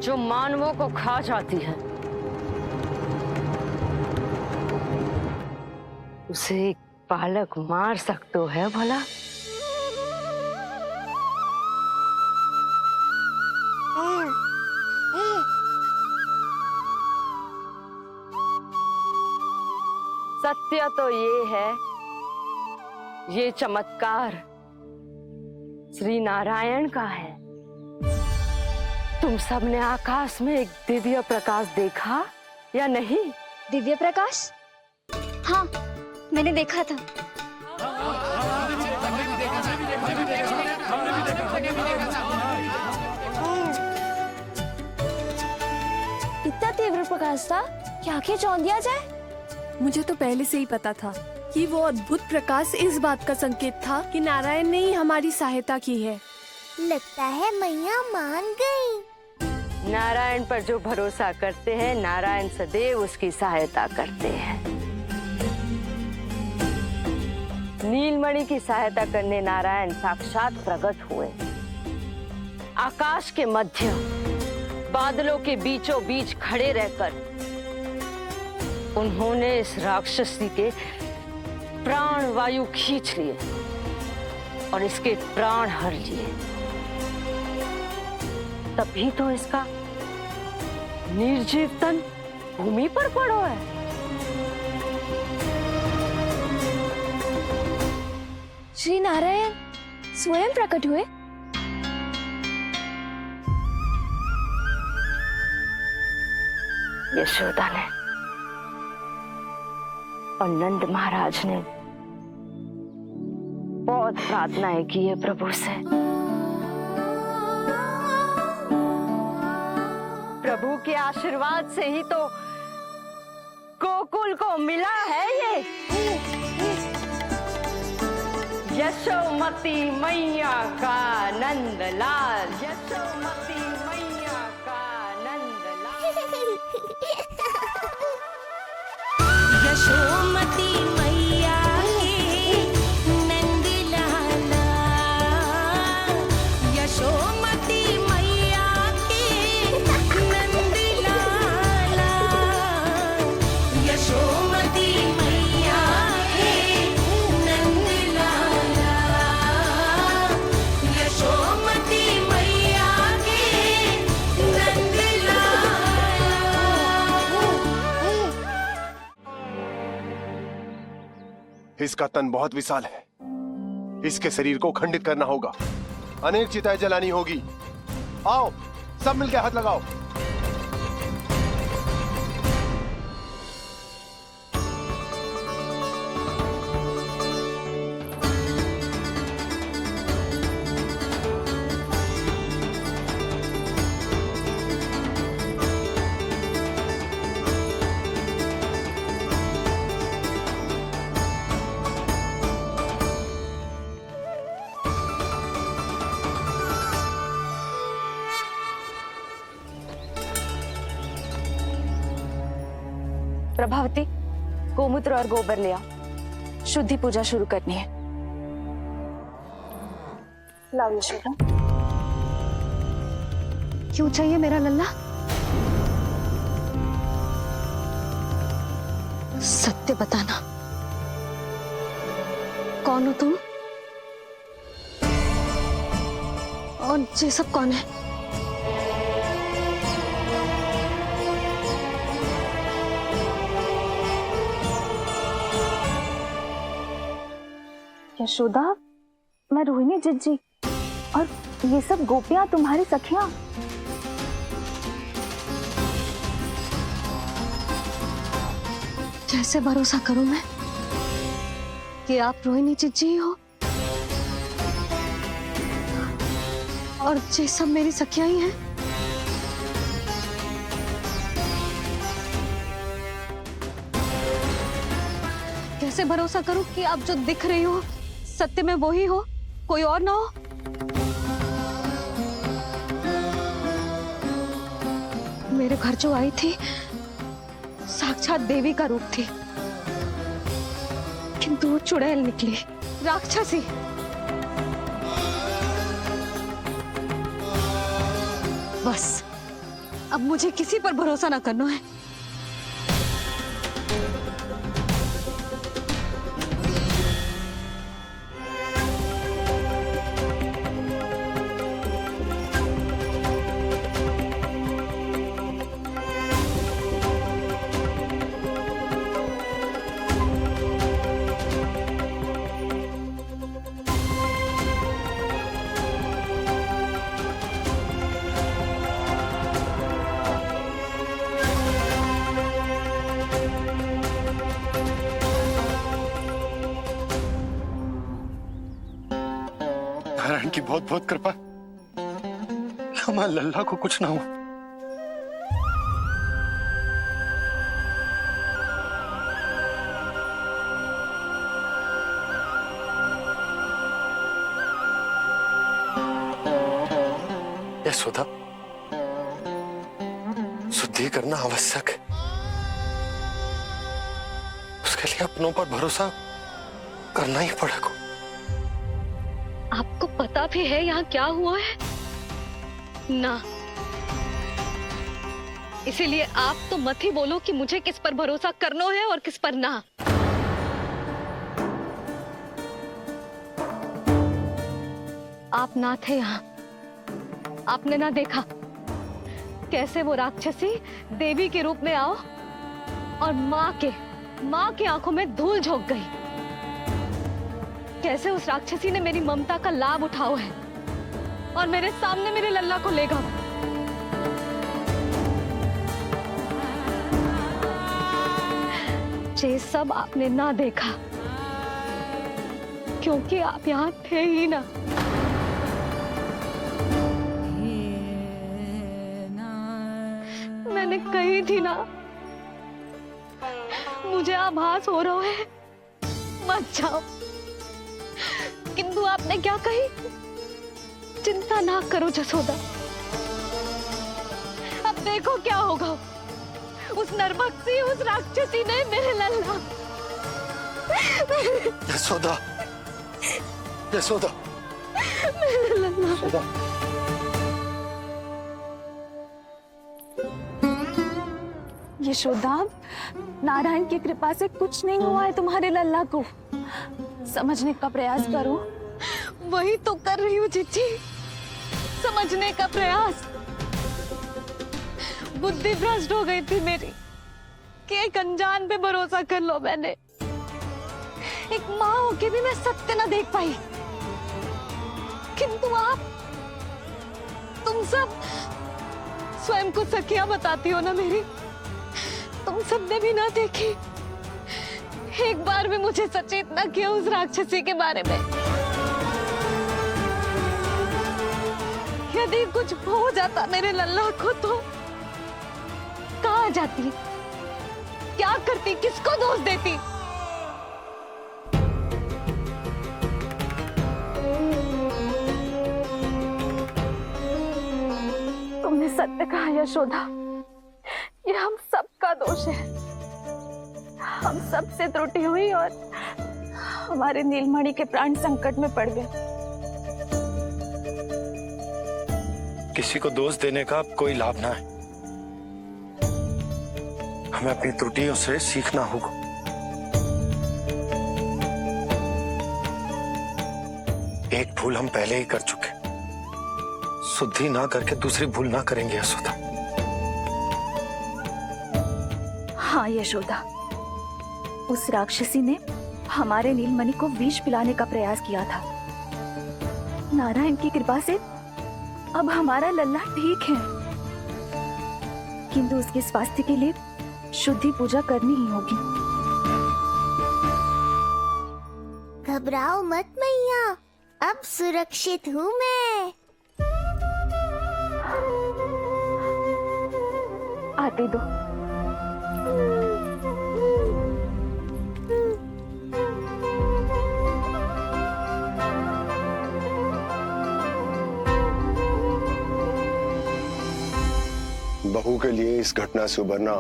Speaker 12: जो मानवों को खा जाती है, उसे एक बालक मार सकता है भला? सत्य तो ये है, ये चमत्कार श्री नारायण का है। तुम सबने आकाश में एक दिव्य प्रकाश देखा या नहीं?
Speaker 9: दिव्य प्रकाश? हाँ, मैंने देखा था। इतना तीव्र प्रकाश था कि आंखें चौंध दिया जाए।
Speaker 5: मुझे तो पहले से ही पता था कि वो अद्भुत प्रकाश इस बात का संकेत था कि नारायण ने ही हमारी सहायता की है।
Speaker 6: लगता है मैया मान गई।
Speaker 12: नारायण पर जो भरोसा करते हैं, नारायण सदैव उसकी सहायता करते हैं। नीलमणि की सहायता करने नारायण साक्षात प्रकट हुए। आकाश के मध्य बादलों के बीचों बीच खड़े रहकर उन्होंने इस राक्षसी के प्राण वायु खींच लिए और इसके प्राण हर लिए। तभी तो इसका निर्जीव तन भूमि पर पड़ो है।
Speaker 9: श्री नारायण स्वयं प्रकट हुए।
Speaker 12: यशोदा ने और नंद महाराज ने बहुत प्रार्थनाएं की है प्रभु से। प्रभु के आशीर्वाद से ही तो गोकुल को मिला है ये। यशोमती मैया का नंदलाल, यशोमती मैया का नंदलाल।
Speaker 13: यशोमती मैया के नंदलाला, यशोमती मैया के नंदलाला, यशोमती मैया के नंदलाला, यशोमती मैया के नंदलाला।
Speaker 4: इसका तन बहुत विशाल है, इसके शरीर को खंडित करना होगा, अनेक चिताएं जलानी होगी। आओ सब मिलकर हाथ लगाओ।
Speaker 9: प्रभावती, गोमूत्र और गोबर ले आओ, शुद्धि पूजा शुरू करनी है। लाओ यशोदा। क्यों चाहिए मेरा लल्ला? सत्य बताना, कौन हो तुम और ये सब कौन है? यशोदा, मैं रोहिणी जिज्जी और ये सब गोपियां तुम्हारी सखियां। कैसे भरोसा करूं मैं कि आप रोहिणी जिज्जी हो और ये सब मेरी सखियां ही हैं? कैसे भरोसा करूं कि आप जो दिख रही हो सत्य में वो ही हो, कोई और ना हो? मेरे घर जो आई थी साक्षात देवी का रूप थी, किंतु वो चुड़ैल निकली, राक्षसी। बस अब मुझे किसी पर भरोसा ना करना है।
Speaker 4: बहुत बहुत कृपा कि हमारे लल्ला को कुछ ना हो। यशोदा, शुद्धि करना आवश्यक है। उसके लिए अपनों पर भरोसा करना ही पड़ेगा।
Speaker 7: आपको पता भी है यहाँ क्या हुआ है ना? इसीलिए आप तो मत ही बोलो कि मुझे किस पर भरोसा करना है और किस पर ना। आप ना थे यहाँ, आपने ना देखा कैसे वो राक्षसी देवी के रूप में आओ और माँ के आंखों में धूल झोंक गई। कैसे उस राक्षसी ने मेरी ममता का लाभ उठाओ है और मेरे सामने मेरे लल्ला को ले गया। ये सब आपने ना देखा क्योंकि आप यहाँ थे ही ना। मैंने कही थी ना, मुझे आभास हो रहा है मत जाओ, किंतु आपने क्या कही? चिंता ना करो जसोदा, अब देखो क्या होगा। उस नरभक्षी, उस राक्षसी ने मेरे लल्ला।
Speaker 4: यशोदा, यशोदा,
Speaker 7: मेरे लल्ला।
Speaker 4: यशोदा।
Speaker 9: यशोदा, नारायण की कृपा से कुछ नहीं हुआ है तुम्हारे लल्ला को। समझने का प्रयास करो।
Speaker 7: वही तो कर रही हूँ चिच्ची, समझने का प्रयास। बुद्धि भ्रष्ट हो गई थी मेरी कि एक अनजान पे भरोसा कर लो मैंने। एक माँ होके भी मैं सत्य ना देख पाई, किंतु आप, तुम सब स्वयं को सखिया बताती हो ना मेरी, तुम सबने भी ना देखी। एक बार भी मुझे सचेत ना किया उस राक्षसी के बारे में। यदि कुछ हो जाता मेरे लल्ला को तो कहाँ जाती, क्या करती, किसको दोष देती?
Speaker 9: तुमने सत्य कहा यशोदा, ये हम सबका दोष है। हम सबसे त्रुटि हुई और हमारे नीलमणि के प्राण संकट में पड़ गए।
Speaker 4: किसी को दोष देने का कोई लाभ ना है। हमें अपनी त्रुटियों से सीखना होगा। एक भूल हम पहले ही कर चुके, शुद्धि ना करके दूसरी भूल ना करेंगे यशोदा।
Speaker 9: हाँ यशोदा, उस राक्षसी ने हमारे नीलमणि को विष पिलाने का प्रयास किया था। नारायण की कृपा से अब हमारा लल्ला ठीक है, किंतु उसके स्वास्थ्य के लिए शुद्धि पूजा करनी ही होगी।
Speaker 6: घबराओ मत मैया, अब सुरक्षित हूँ मैं।
Speaker 9: आते दो।
Speaker 4: बहू के लिए इस घटना से उबरना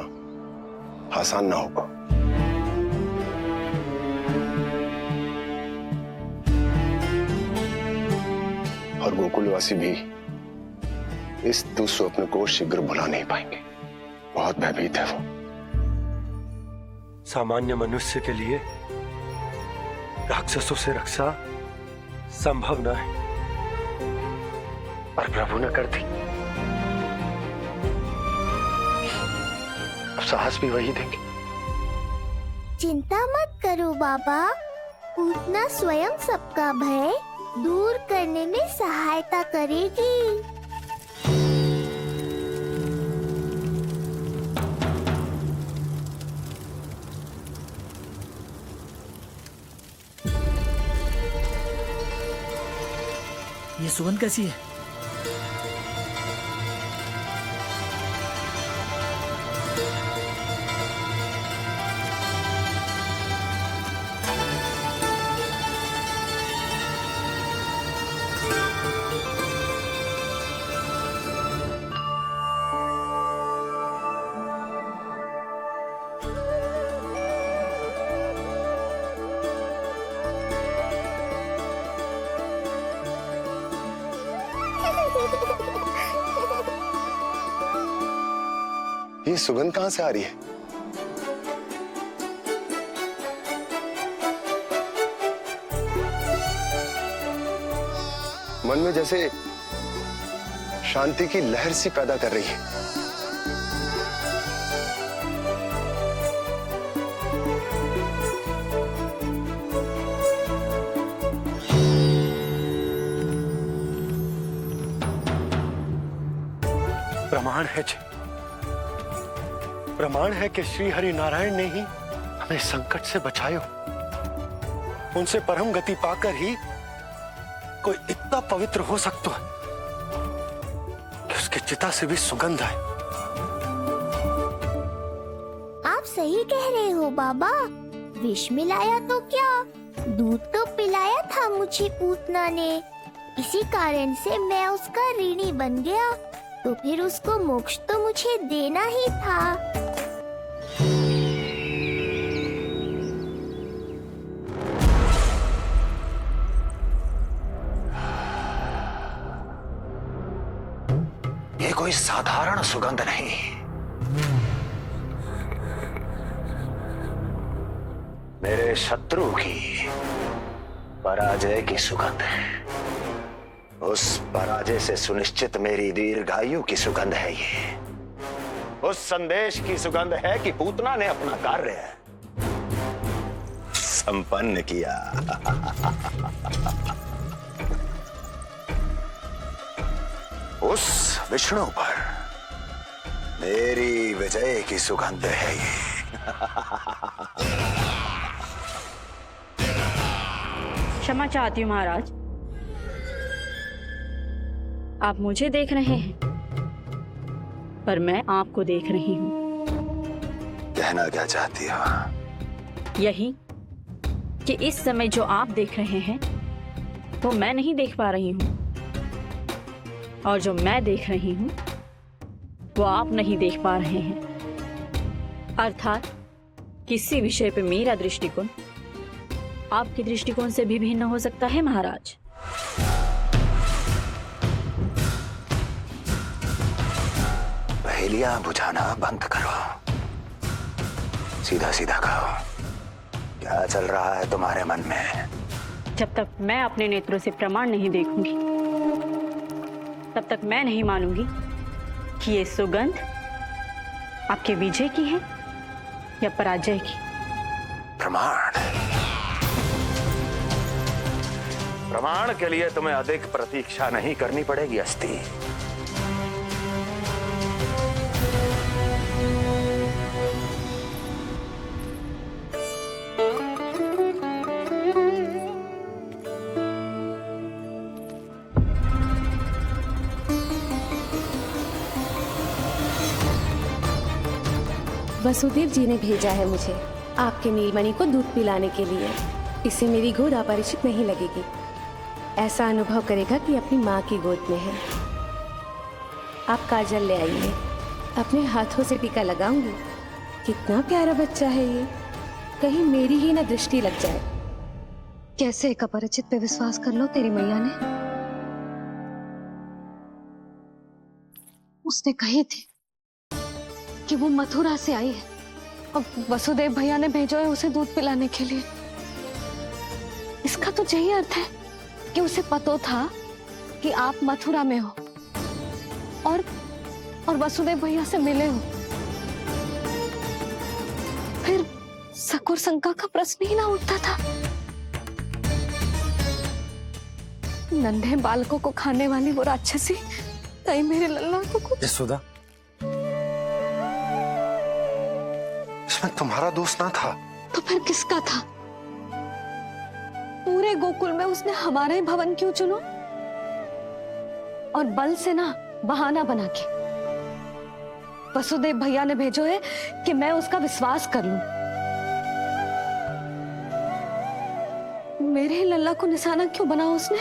Speaker 4: आसान ना होगा। और गोकुलवासी भी इस दुस्वप्न को शीघ्र भुला नहीं पाएंगे। बहुत भयभीत है वो।
Speaker 14: सामान्य मनुष्य के लिए राक्षसों से रक्षा संभव न है, और प्रभु ने कर दी। अब साहस भी वही देंगे।
Speaker 6: चिंता मत करो बाबा, पूतना स्वयं सबका भय दूर करने में सहायता करेगी।
Speaker 15: ये सुगंध कैसी है?
Speaker 4: ये सुगंध कहां से आ रही है? मन में जैसे शांति की लहर सी पैदा कर रही है।
Speaker 14: प्रमाण है कि श्री हरि नारायण ने ही हमें संकट से बचायो। उनसे परम गति पाकर ही कोई इतना पवित्र हो सकता है कि उसकी चिता से भी सुगंध आए।
Speaker 6: आप सही कह रहे हो बाबा। विष मिलाया तो क्या, दूध तो पिलाया था मुझे पूतना ने। इसी कारण से मैं उसका ऋणी बन गया, तो फिर उसको मोक्ष तो मुझे देना ही था।
Speaker 16: ये कोई साधारण सुगंध नहीं, मेरे शत्रु की पराजय की सुगंध है। उस पराजय से सुनिश्चित मेरी दीर्घायु की सुगंध है ये। उस संदेश की सुगंध है कि पूतना ने अपना कार्य संपन्न किया। उस विष्णु पर मेरी विजय की सुगंध है ये।
Speaker 17: क्षमा चाहती हूँ महाराज, आप मुझे देख रहे हैं पर मैं आपको देख रही हूँ।
Speaker 16: कहना क्या चाहती हो?
Speaker 17: यही कि इस समय जो आप देख रहे हैं वो मैं नहीं देख पा रही हूँ, और जो मैं देख रही हूँ वो आप नहीं देख पा रहे हैं। अर्थात किसी विषय पे मेरा दृष्टिकोण आपके दृष्टिकोण से भी भिन्न हो सकता है महाराज।
Speaker 16: पहेलियां बुझाना बंद करो, सीधा सीधा कहो क्या चल रहा है तुम्हारे मन में?
Speaker 17: जब तक मैं अपने नेत्रों से प्रमाण नहीं देखूंगी तब तक मैं नहीं मानूंगी कि ये सुगंध आपके विजय की है या पराजय की।
Speaker 16: प्रमाण के लिए तुम्हें अधिक प्रतीक्षा नहीं करनी पड़ेगी अस्ति।
Speaker 1: वसुदेव जी ने भेजा है मुझे आपके नीलमणि को दूध पिलाने के लिए। इससे मेरी गोद अपरिचित नहीं लगेगी, ऐसा अनुभव करेगा कि अपनी माँ की गोद में है। आप काजल ले आइए, अपने हाथों से टीका लगाऊंगी। कितना प्यारा बच्चा है ये, कहीं मेरी ही ना दृष्टि लग जाए।
Speaker 7: कैसे एक अपरिचित पे विश्वास कर लो तेरी मैया ने? उसने कही थी कि वो मथुरा से आई है और वसुदेव भैया ने भेजा है उसे दूध पिलाने के लिए। इसका तो यही अर्थ है कि उसे पता था कि आप मथुरा में हो और वसुदेव भैया से मिले हो। फिर सकुर शंका का प्रश्न ही ना उठता था। नन्हे बालकों को खाने वाली वो राक्षसी कहीं मेरे लल्ला को।
Speaker 14: यशोदा, इसमें तुम्हारा दोष ना था।
Speaker 7: तो फिर किसका था? पूरे गोकुल में उसने हमारा ही भवन क्यों चुना? और बल से ना बहाना बना के वसुदेव भैया ने भेजो है कि मैं उसका विश्वास कर लूं। मेरे लल्ला को निशाना क्यों बना उसने?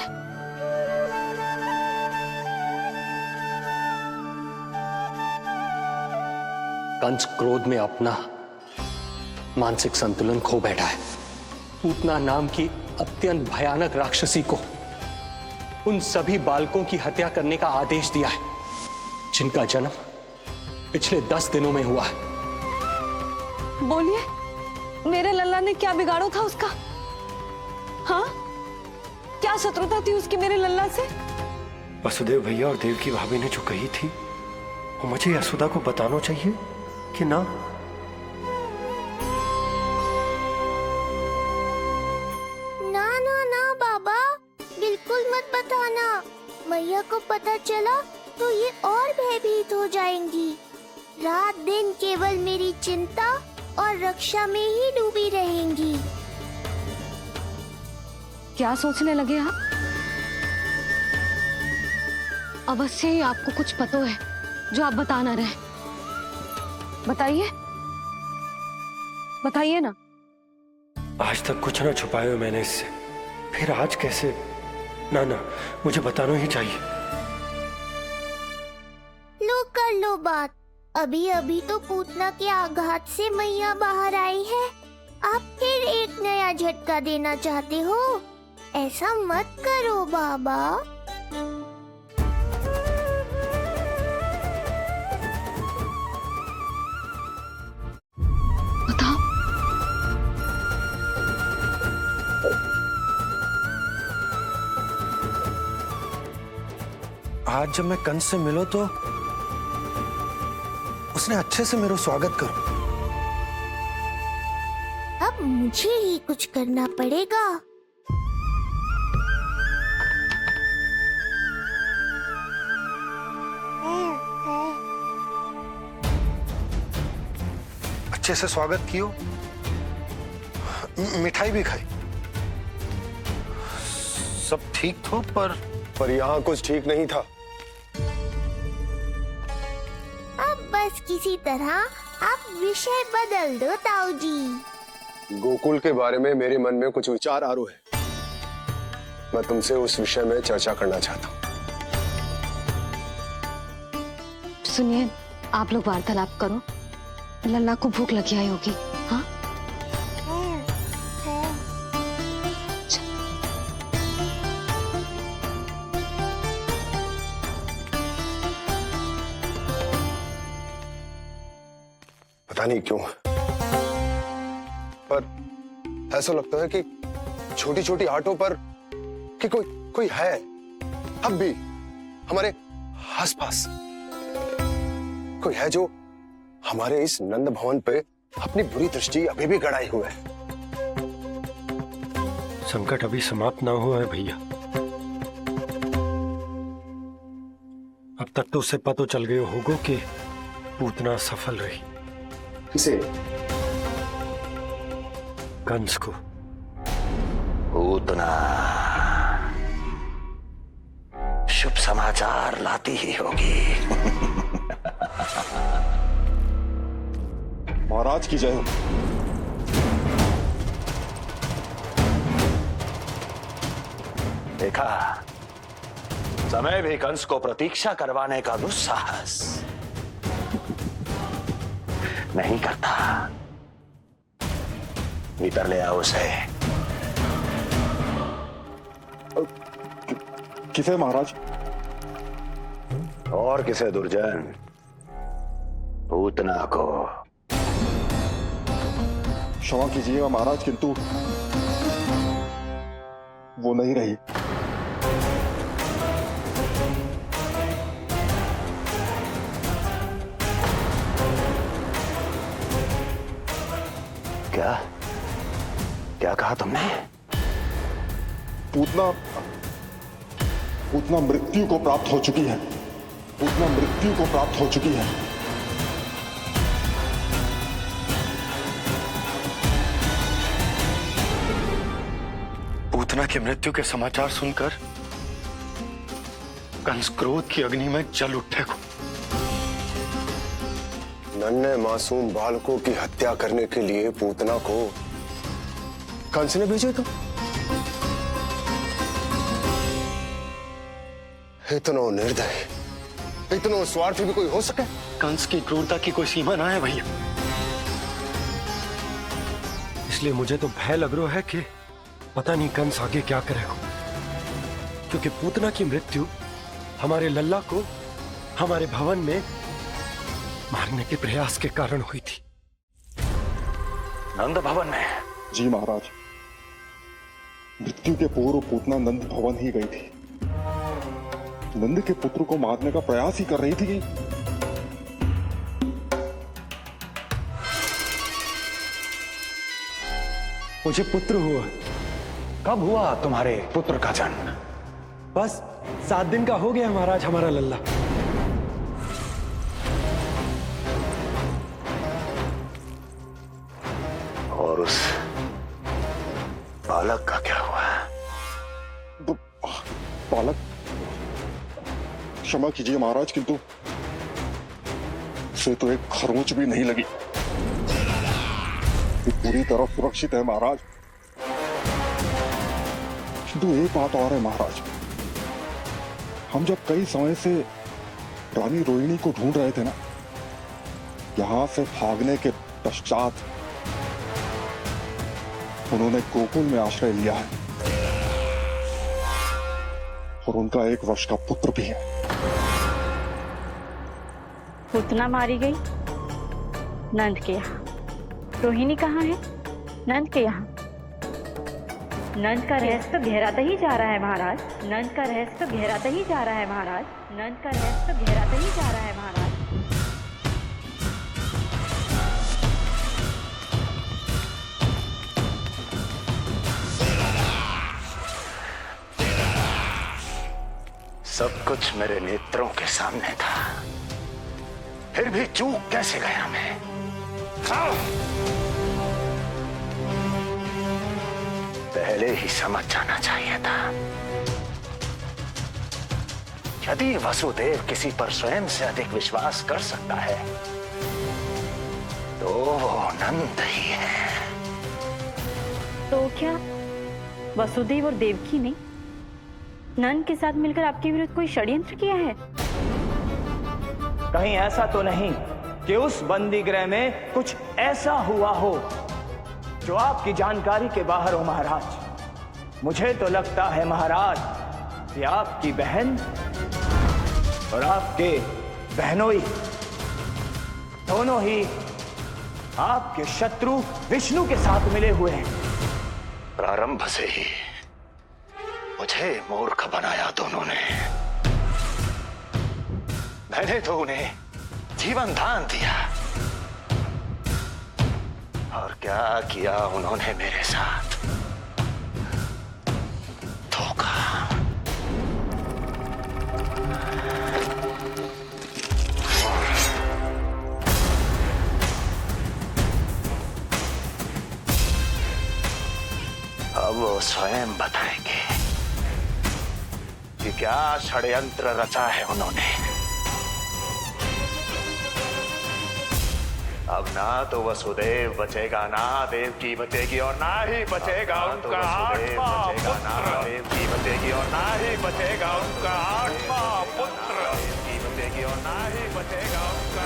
Speaker 15: कंस क्रोध में अपना मानसिक संतुलन खो बैठा है। पूतना नाम की अत्यंत भयानक राक्षसी को उन सभी बालकों की हत्या करने का आदेश दिया है जिनका जन्म पिछले 10 दिनों में हुआ है।
Speaker 7: बोलिए, मेरे लल्ला ने क्या बिगाड़ो था उसका? हाँ, क्या शत्रुता थी उसकी मेरे लल्ला से?
Speaker 14: वसुदेव भैया और देवकी भाभी ने जो कही थी वो मुझे यशोदा को बताना चाहिए कि ना?
Speaker 6: ना ना ना बाबा, बिल्कुल मत बताना। मैया को पता चला तो ये और भयभीत हो जाएंगी। रात दिन केवल मेरी चिंता और रक्षा में ही डूबी रहेंगी।
Speaker 7: क्या सोचने लगे आप? अवश्य ही आपको कुछ पता है जो आप बता ना रहे। बताइए, बताइए ना।
Speaker 14: आज तक कुछ ना छुपाया मैंने इससे, फिर आज कैसे? ना ना, मुझे बताना ही चाहिए।
Speaker 6: लो कर लो बात। अभी अभी तो पूतना के आघात से मैया बाहर आई है, आप फिर एक नया झटका देना चाहते हो? ऐसा मत करो बाबा।
Speaker 7: बताओ।
Speaker 14: आज जब मैं कंस से मिलो तो उसने अच्छे से मेरा स्वागत करो।
Speaker 6: अब मुझे ही कुछ करना पड़ेगा।
Speaker 14: अच्छे से स्वागत कियो, मिठाई भी खाई, सब ठीक तो, पर
Speaker 4: यहाँ कुछ ठीक नहीं था।
Speaker 6: अब बस किसी तरह आप विषय बदल दो ताऊ जी।
Speaker 4: गोकुल के बारे में मेरे मन में कुछ विचार आ रहे हैं। मैं तुमसे उस विषय में चर्चा करना चाहता हूँ।
Speaker 7: सुनिए, आप लोग वार्तालाप करो। लल्ला को भूख लगी आई होगी। हाँ,
Speaker 4: पता नहीं क्यों, पर ऐसा लगता है कि छोटी छोटी आटों पर कि कोई है अब भी हमारे आसपास। कोई है जो हमारे इस नंद भवन पे अपनी बुरी दृष्टि अभी भी गड़ाए हुए है।
Speaker 14: संकट अभी समाप्त ना हुआ है भैया। अब तक तो उसे पता चल गया होगा कि पूतना सफल रही।
Speaker 4: किसे?
Speaker 14: कंस को।
Speaker 16: पूतना शुभ समाचार लाती ही होगी।
Speaker 4: महाराज की जय हो।
Speaker 16: देखा, समय भी कंस को प्रतीक्षा करवाने का दुस्साहस नहीं करता। भीतर ले आओ उसे।
Speaker 4: किसे महाराज?
Speaker 16: और किसे दुर्जन? पूतना को।
Speaker 4: क्षमा कीजिएगा महाराज, किंतु वो नहीं रही।
Speaker 16: क्या क्या कहा तुमने?
Speaker 4: पूतना मृत्यु को प्राप्त हो चुकी है। पूतना मृत्यु को प्राप्त हो चुकी है।
Speaker 14: पूतना की मृत्यु के समाचार सुनकर कंस क्रोध की अग्नि में जल उठेगा।
Speaker 4: नन्हे मासूम बालकों की हत्या करने के लिए पूतना को कंस ने भेजे तो इतना निर्दय, इतना स्वार्थी भी कोई हो सके?
Speaker 14: कंस की क्रूरता की कोई सीमा ना है भैया। इसलिए मुझे तो भय लग रहा है कि पता नहीं कंस आगे क्या करेगा, क्योंकि पूतना की मृत्यु हमारे लल्ला को हमारे भवन में मारने के प्रयास के कारण हुई थी।
Speaker 16: नंद भवन में?
Speaker 18: जी महाराज, मृत्यु के पूर्व पूतना नंद भवन ही गई थी। नंद के पुत्र को मारने का प्रयास ही कर रही थी।
Speaker 14: मुझे पुत्र हुआ।
Speaker 16: कब हुआ तुम्हारे पुत्र का जन्म?
Speaker 14: बस 7 दिन का हो गया महाराज हमारा लल्ला।
Speaker 16: और उस बालक का क्या हुआ?
Speaker 18: बालक, क्षमा कीजिए महाराज, किंतु उसे तो एक खरोंच भी नहीं लगी। ये पूरी तरह सुरक्षित है महाराज। किंतु एक बात और है महाराज, हम जब कई समय से रानी रोहिणी को ढूंढ रहे थे ना, यहां से भागने के पश्चात उन्होंने गोकुल में आश्रय लिया है और उनका 1 वर्ष का पुत्र भी है।
Speaker 17: पूतना मारी गई नंद के यहाँ। रोहिणी कहाँ है? नंद के यहाँ। नंद का रहस्य तो गहराता ही जा रहा है महाराज। नंद का रहस्य तो गहराता ही जा रहा है महाराज। नंद का रहस्य तो गहराता ही जा रहा है महाराज।
Speaker 16: सब कुछ मेरे नेत्रों के सामने था, फिर भी चूक कैसे गया मैं? पहले ही समझ जाना चाहिए था। यदि वसुदेव किसी पर स्वयं से अधिक विश्वास कर सकता है तो वो नंद ही है।
Speaker 17: तो क्या वसुदेव और देवकी ने नंद के साथ मिलकर आपके विरुद्ध कोई षड्यंत्र किया है?
Speaker 19: कहीं ऐसा तो नहीं कि उस बंदी गृह में कुछ ऐसा हुआ हो जो आपकी जानकारी के बाहर हो महाराज। मुझे तो लगता है महाराज कि आपकी बहन और आपके बहनोई दोनों ही आपके शत्रु विष्णु के साथ मिले हुए हैं।
Speaker 16: प्रारंभ से ही मुझे मूर्ख बनाया दोनों ने। मैंने तो उन्हें जीवन दान दिया, और क्या किया उन्होंने मेरे साथ? धोखा। अब वो स्वयं बताएंगे कि क्या षड्यंत्र रचा है उन्होंने। अब ना तो वसुदेव बचेगा, ना देवकी बचेगी, और ना ही बचेगा उनका आठवां पुत्र। देवकी बचेगी और ना ही बचेगा उनका आठवां पुत्र। देवकी बचेगी और ना ही बचेगा उनका